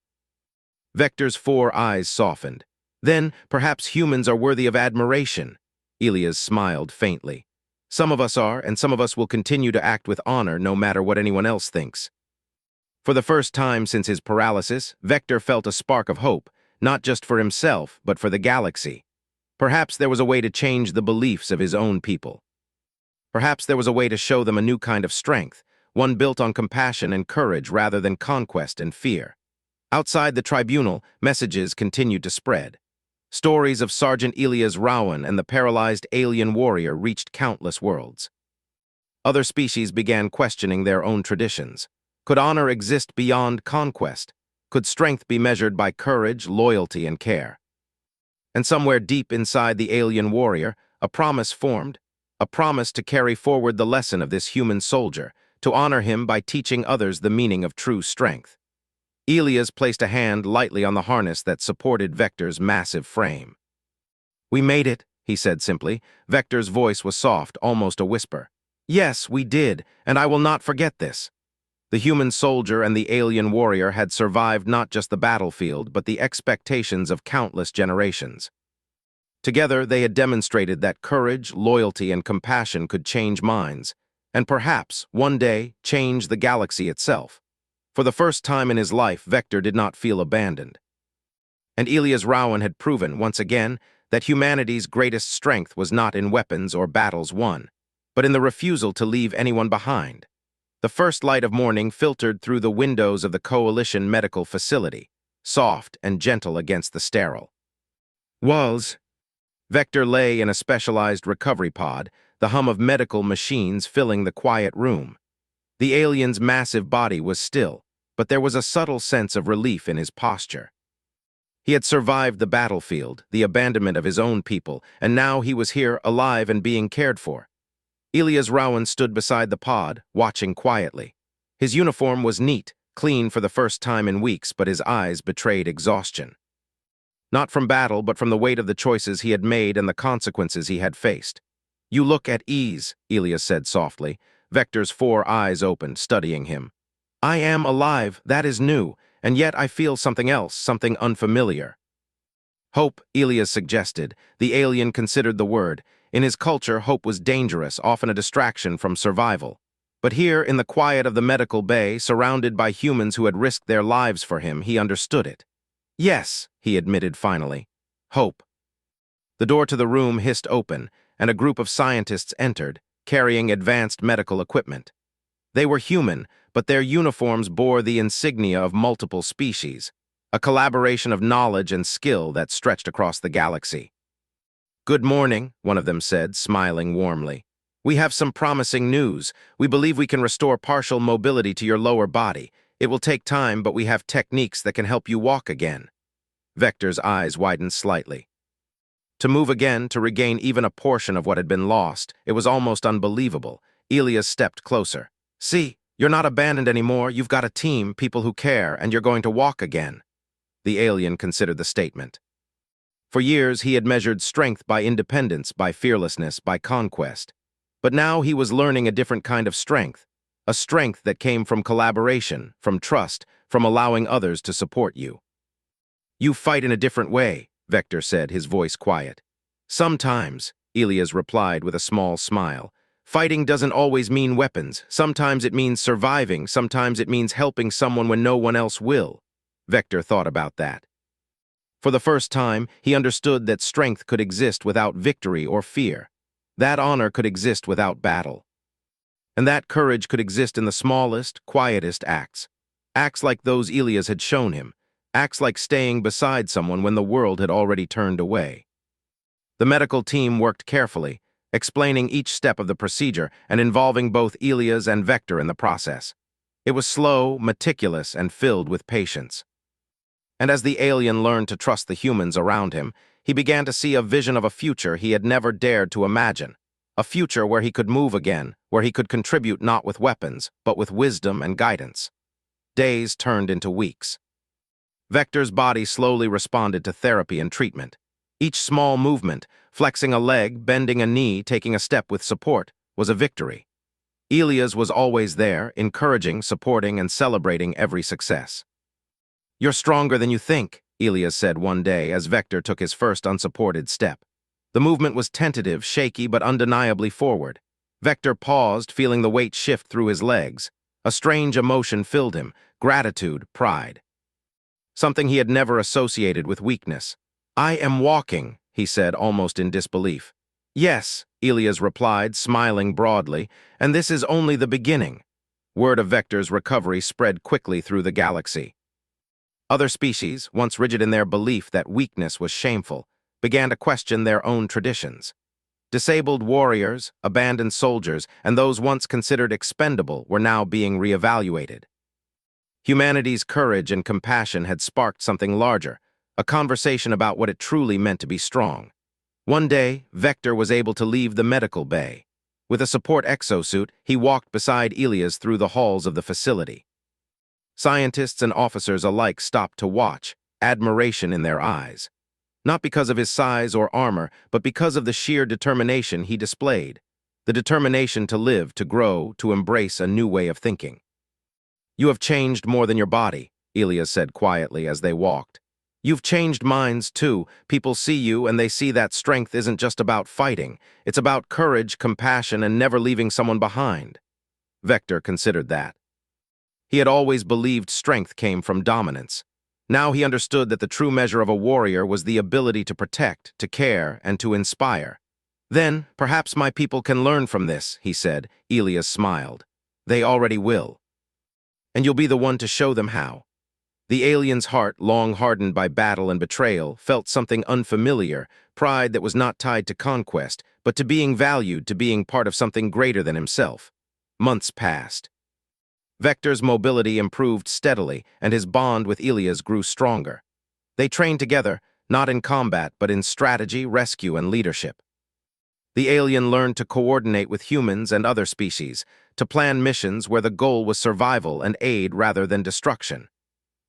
Vector's 4 eyes softened. "Then, perhaps humans are worthy of admiration." Elias smiled faintly. "Some of us are, and some of us will continue to act with honor no matter what anyone else thinks." For the first time since his paralysis, Vector felt a spark of hope, not just for himself, but for the galaxy. Perhaps there was a way to change the beliefs of his own people. Perhaps there was a way to show them a new kind of strength, one built on compassion and courage rather than conquest and fear. Outside the tribunal, messages continued to spread. Stories of Sergeant Elias Rowan and the paralyzed alien warrior reached countless worlds. Other species began questioning their own traditions. Could honor exist beyond conquest? Could strength be measured by courage, loyalty, and care? And somewhere deep inside the alien warrior, a promise formed. A promise to carry forward the lesson of this human soldier, to honor him by teaching others the meaning of true strength. Elias placed a hand lightly on the harness that supported Vector's massive frame. "We made it," he said simply. Vector's voice was soft, almost a whisper. "Yes, we did, and I will not forget this." The human soldier and the alien warrior had survived not just the battlefield, but the expectations of countless generations. Together, they had demonstrated that courage, loyalty, and compassion could change minds, and perhaps, one day, change the galaxy itself. For the first time in his life, Vector did not feel abandoned. And Elias Rowan had proven, once again, that humanity's greatest strength was not in weapons or battles won, but in the refusal to leave anyone behind. The first light of morning filtered through the windows of the Coalition medical facility, soft and gentle against the sterile walls. Vector lay in a specialized recovery pod, the hum of medical machines filling the quiet room. The alien's massive body was still, but there was a subtle sense of relief in his posture. He had survived the battlefield, the abandonment of his own people, and now he was here, alive and being cared for. Elias Rowan stood beside the pod, watching quietly. His uniform was neat, clean for the first time in weeks, but his eyes betrayed exhaustion. Not from battle, but from the weight of the choices he had made and the consequences he had faced. "You look at ease," Elias said softly. Vector's 4 eyes opened, studying him. "I am alive, that is new, and yet I feel something else, something unfamiliar." "Hope," Elias suggested. The alien considered the word. In his culture, hope was dangerous, often a distraction from survival. But here, in the quiet of the medical bay, surrounded by humans who had risked their lives for him, he understood it. "Yes," he admitted finally. "Hope." The door to the room hissed open, and a group of scientists entered, carrying advanced medical equipment. They were human, but their uniforms bore the insignia of multiple species, a collaboration of knowledge and skill that stretched across the galaxy. "Good morning," one of them said, smiling warmly. "We have some promising news. We believe we can restore partial mobility to your lower body. It will take time, but we have techniques that can help you walk again." Vector's eyes widened slightly. To move again, to regain even a portion of what had been lost, it was almost unbelievable. Elias stepped closer. "See, you're not abandoned anymore. You've got a team, people who care, and you're going to walk again." The alien considered the statement. For years, he had measured strength by independence, by fearlessness, by conquest. But now he was learning a different kind of strength, a strength that came from collaboration, from trust, from allowing others to support you. You fight in a different way, Vector said, his voice quiet. Sometimes, Elias replied with a small smile. Fighting doesn't always mean weapons. Sometimes it means surviving. Sometimes it means helping someone when no one else will. Vector thought about that. For the first time, he understood that strength could exist without victory or fear. That honor could exist without battle. And that courage could exist in the smallest, quietest acts. Acts like those Elias had shown him. Acts like staying beside someone when the world had already turned away. The medical team worked carefully, explaining each step of the procedure and involving both Elias and Vector in the process. It was slow, meticulous, and filled with patience. And as the alien learned to trust the humans around him, he began to see a vision of a future he had never dared to imagine. A future where he could move again, where he could contribute not with weapons, but with wisdom and guidance. Days turned into weeks. Vector's body slowly responded to therapy and treatment. Each small movement, flexing a leg, bending a knee, taking a step with support, was a victory. Elias was always there, encouraging, supporting, and celebrating every success. "You're stronger than you think," Elias said one day as Vector took his first unsupported step. The movement was tentative, shaky, but undeniably forward. Vector paused, feeling the weight shift through his legs. A strange emotion filled him, gratitude, pride. Something he had never associated with weakness. "I am walking," he said, almost in disbelief. "Yes," Elias replied, smiling broadly, "and this is only the beginning." Word of Vector's recovery spread quickly through the galaxy. Other species, once rigid in their belief that weakness was shameful, began to question their own traditions. Disabled warriors, abandoned soldiers, and those once considered expendable were now being reevaluated. Humanity's courage and compassion had sparked something larger, a conversation about what it truly meant to be strong. One day, Vector was able to leave the medical bay. With a support exosuit, he walked beside Elias through the halls of the facility. Scientists and officers alike stopped to watch, admiration in their eyes. Not because of his size or armor, but because of the sheer determination he displayed. The determination to live, to grow, to embrace a new way of thinking. "You have changed more than your body," Elias said quietly as they walked. "You've changed minds, too. People see you and they see that strength isn't just about fighting. It's about courage, compassion, and never leaving someone behind." Vector considered that. He had always believed strength came from dominance. Now he understood that the true measure of a warrior was the ability to protect, to care, and to inspire. "Then, perhaps my people can learn from this," he said. Elias smiled. "They already will. And you'll be the one to show them how." The alien's heart, long hardened by battle and betrayal, felt something unfamiliar, pride that was not tied to conquest, but to being valued, to being part of something greater than himself. Months passed. Vector's mobility improved steadily, and his bond with Elias grew stronger. They trained together, not in combat, but in strategy, rescue, and leadership. The alien learned to coordinate with humans and other species, to plan missions where the goal was survival and aid rather than destruction.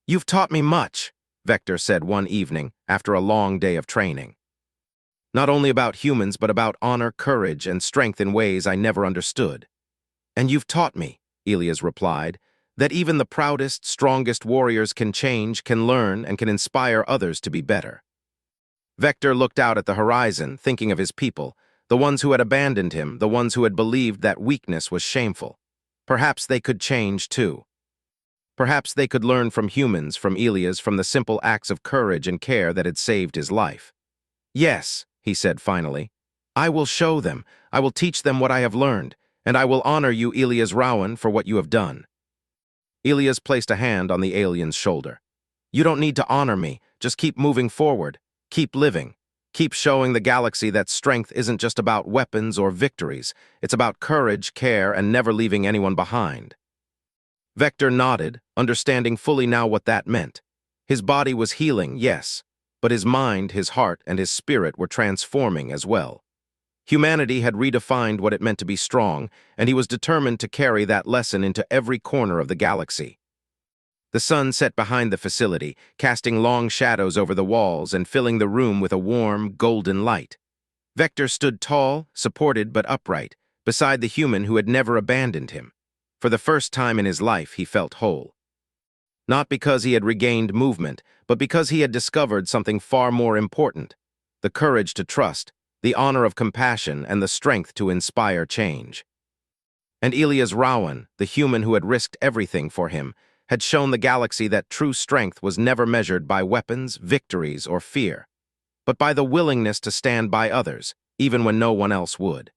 "You've taught me much," Vector said one evening after a long day of training. "Not only about humans, but about honor, courage, and strength in ways I never understood." "And you've taught me," Elias replied, "that even the proudest, strongest warriors can change, can learn, and can inspire others to be better." Vector looked out at the horizon, thinking of his people, the ones who had abandoned him, the ones who had believed that weakness was shameful. Perhaps they could change, too. Perhaps they could learn from humans, from Elias, from the simple acts of courage and care that had saved his life. "Yes," he said finally, "I will show them. I will teach them what I have learned, and I will honor you, Elias Rowan, for what you have done." Elias placed a hand on the alien's shoulder. "You don't need to honor me. Just keep moving forward. Keep living. Keep showing the galaxy that strength isn't just about weapons or victories. It's about courage, care, and never leaving anyone behind." Vector nodded, understanding fully now what that meant. His body was healing, yes, but his mind, his heart, and his spirit were transforming as well. Humanity had redefined what it meant to be strong, and he was determined to carry that lesson into every corner of the galaxy. The sun set behind the facility, casting long shadows over the walls and filling the room with a warm, golden light. Vector stood tall, supported but upright, beside the human who had never abandoned him. For the first time in his life, he felt whole. Not because he had regained movement, but because he had discovered something far more important: the courage to trust, the honor of compassion, and the strength to inspire change. And Elias Rowan, the human who had risked everything for him, had shown the galaxy that true strength was never measured by weapons, victories, or fear, but by the willingness to stand by others, even when no one else would.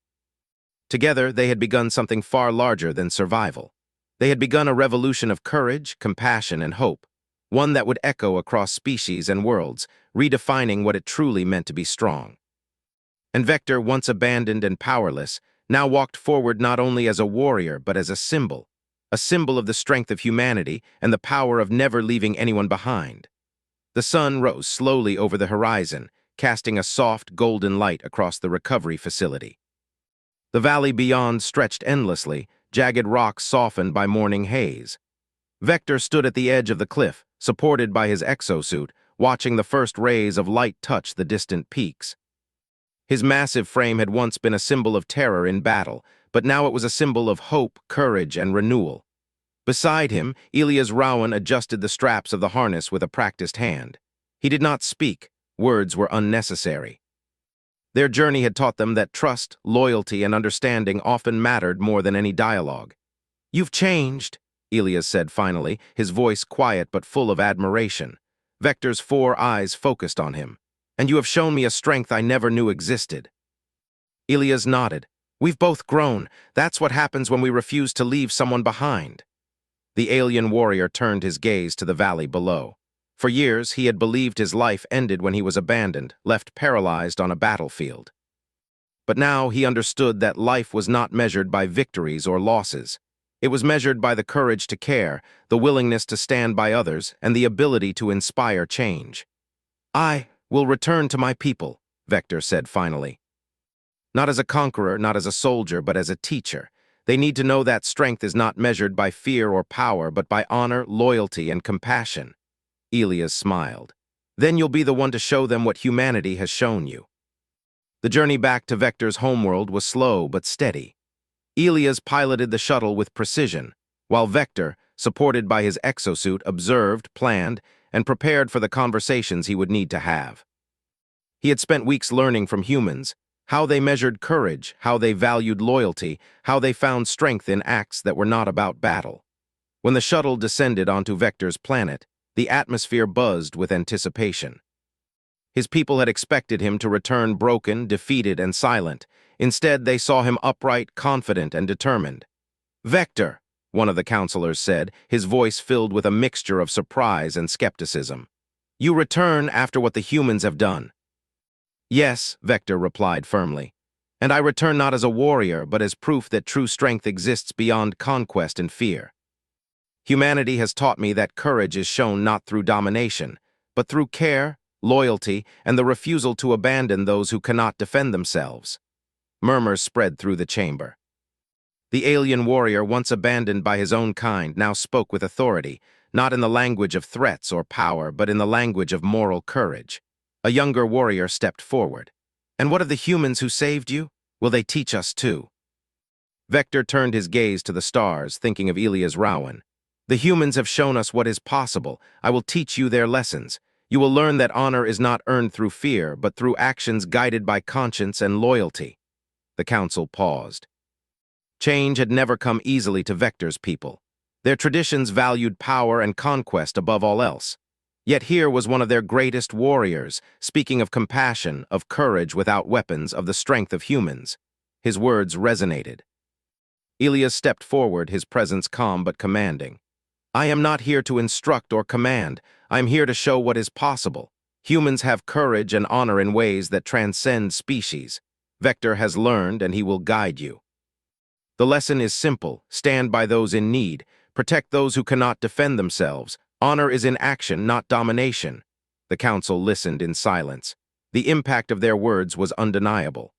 Together, they had begun something far larger than survival. They had begun a revolution of courage, compassion, and hope, one that would echo across species and worlds, redefining what it truly meant to be strong. And Vector, once abandoned and powerless, now walked forward not only as a warrior but as a symbol of the strength of humanity and the power of never leaving anyone behind. The sun rose slowly over the horizon, casting a soft, golden light across the recovery facility. The valley beyond stretched endlessly, jagged rocks softened by morning haze. Vector stood at the edge of the cliff, supported by his exosuit, watching the first rays of light touch the distant peaks. His massive frame had once been a symbol of terror in battle, but now it was a symbol of hope, courage, and renewal. Beside him, Elias Rowan adjusted the straps of the harness with a practiced hand. He did not speak. Words were unnecessary. Their journey had taught them that trust, loyalty, and understanding often mattered more than any dialogue. "You've changed," Elias said finally, his voice quiet but full of admiration. Vector's 4 eyes focused on him. "And you have shown me a strength I never knew existed." Elias nodded. "We've both grown. That's what happens when we refuse to leave someone behind." The alien warrior turned his gaze to the valley below. For years, he had believed his life ended when he was abandoned, left paralyzed on a battlefield. But now he understood that life was not measured by victories or losses. It was measured by the courage to care, the willingness to stand by others, and the ability to inspire change. "I will return to my people," Vector said finally. "Not as a conqueror, not as a soldier, but as a teacher. They need to know that strength is not measured by fear or power, but by honor, loyalty, and compassion." Elias smiled. "Then you'll be the one to show them what humanity has shown you." The journey back to Vector's homeworld was slow but steady. Elias piloted the shuttle with precision, while Vector, supported by his exosuit, observed, planned, and prepared for the conversations he would need to have. He had spent weeks learning from humans, how they measured courage, how they valued loyalty, how they found strength in acts that were not about battle. When the shuttle descended onto Vector's planet, the atmosphere buzzed with anticipation. His people had expected him to return broken, defeated, and silent. Instead, they saw him upright, confident, and determined. "Vector," one of the counselors said, his voice filled with a mixture of surprise and skepticism. "You return after what the humans have done." "Yes," Vector replied firmly. "And I return not as a warrior, but as proof that true strength exists beyond conquest and fear. Humanity has taught me that courage is shown not through domination, but through care, loyalty, and the refusal to abandon those who cannot defend themselves." Murmurs spread through the chamber. The alien warrior, once abandoned by his own kind, now spoke with authority, not in the language of threats or power, but in the language of moral courage. A younger warrior stepped forward. "And what of the humans who saved you? Will they teach us too?" Vector turned his gaze to the stars, thinking of Elias Rowan. "The humans have shown us what is possible. I will teach you their lessons. You will learn that honor is not earned through fear, but through actions guided by conscience and loyalty." The council paused. Change had never come easily to Vector's people. Their traditions valued power and conquest above all else. Yet here was one of their greatest warriors, speaking of compassion, of courage without weapons, of the strength of humans. His words resonated. Elias stepped forward, his presence calm but commanding. "I am not here to instruct or command. I am here to show what is possible. Humans have courage and honor in ways that transcend species. Vector has learned, and he will guide you. The lesson is simple: stand by those in need, protect those who cannot defend themselves. Honor is in action, not domination." The council listened in silence. The impact of their words was undeniable.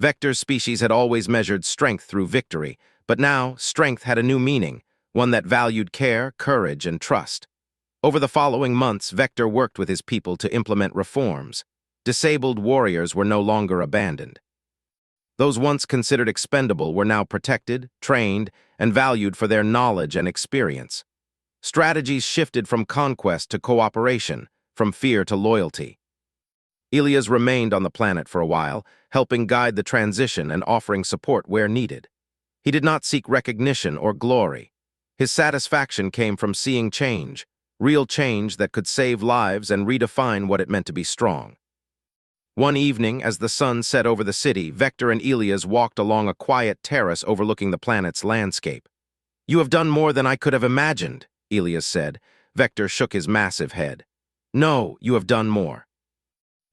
Vector's species had always measured strength through victory, but now strength had a new meaning, one that valued care, courage, and trust. Over the following months, Vector worked with his people to implement reforms. Disabled warriors were no longer abandoned. Those once considered expendable were now protected, trained, and valued for their knowledge and experience. Strategies shifted from conquest to cooperation, from fear to loyalty. Elias remained on the planet for a while, helping guide the transition and offering support where needed. He did not seek recognition or glory. His satisfaction came from seeing change, real change that could save lives and redefine what it meant to be strong. One evening, as the sun set over the city, Vector and Elias walked along a quiet terrace overlooking the planet's landscape. "You have done more than I could have imagined," Elias said. Vector shook his massive head. "No, you have done more.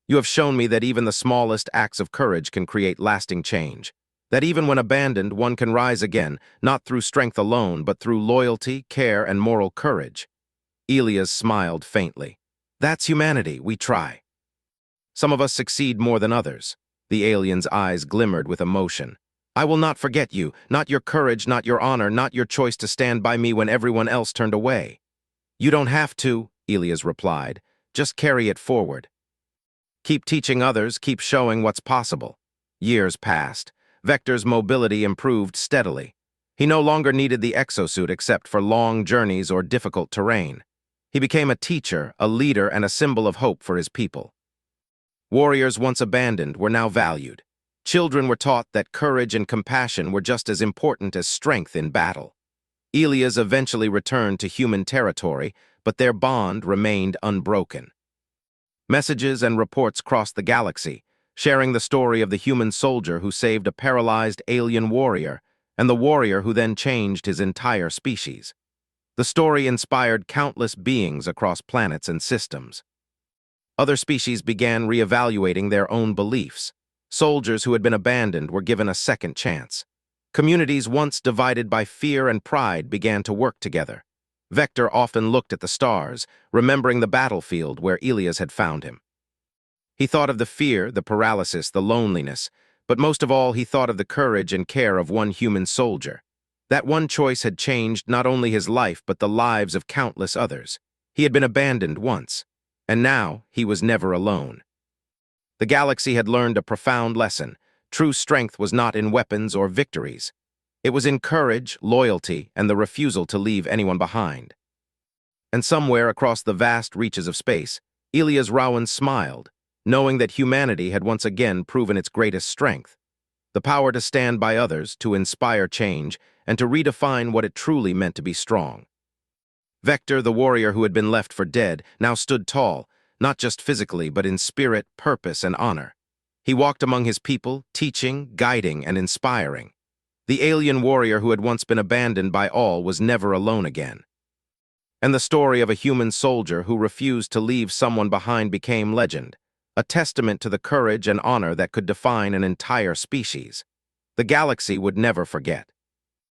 You have shown me that even the smallest acts of courage can create lasting change. That even when abandoned, one can rise again, not through strength alone, but through loyalty, care, and moral courage." Elias smiled faintly. "That's humanity, we try. Some of us succeed more than others." The alien's eyes glimmered with emotion. "I will not forget you, not your courage, not your honor, not your choice to stand by me when everyone else turned away." "You don't have to," Elias replied. "Just carry it forward. Keep teaching others, keep showing what's possible." Years passed. Vector's mobility improved steadily. He no longer needed the exosuit except for long journeys or difficult terrain. He became a teacher, a leader, and a symbol of hope for his people. Warriors once abandoned were now valued. Children were taught that courage and compassion were just as important as strength in battle. Elias eventually returned to human territory, but their bond remained unbroken. Messages and reports crossed the galaxy, sharing the story of the human soldier who saved a paralyzed alien warrior, and the warrior who then changed his entire species. The story inspired countless beings across planets and systems. Other species began reevaluating their own beliefs. Soldiers who had been abandoned were given a second chance. Communities once divided by fear and pride began to work together. Vector often looked at the stars, remembering the battlefield where Elias had found him. He thought of the fear, the paralysis, the loneliness, but most of all he thought of the courage and care of one human soldier. That one choice had changed not only his life but the lives of countless others. He had been abandoned once, and now he was never alone. The galaxy had learned a profound lesson. True strength was not in weapons or victories. It was in courage, loyalty, and the refusal to leave anyone behind. And somewhere across the vast reaches of space, Elias Rowan smiled, knowing that humanity had once again proven its greatest strength: the power to stand by others, to inspire change, and to redefine what it truly meant to be strong. Vector, the warrior who had been left for dead, now stood tall, not just physically, but in spirit, purpose, and honor. He walked among his people, teaching, guiding, and inspiring. The alien warrior who had once been abandoned by all was never alone again. And the story of a human soldier who refused to leave someone behind became legend, a testament to the courage and honor that could define an entire species. The galaxy would never forget.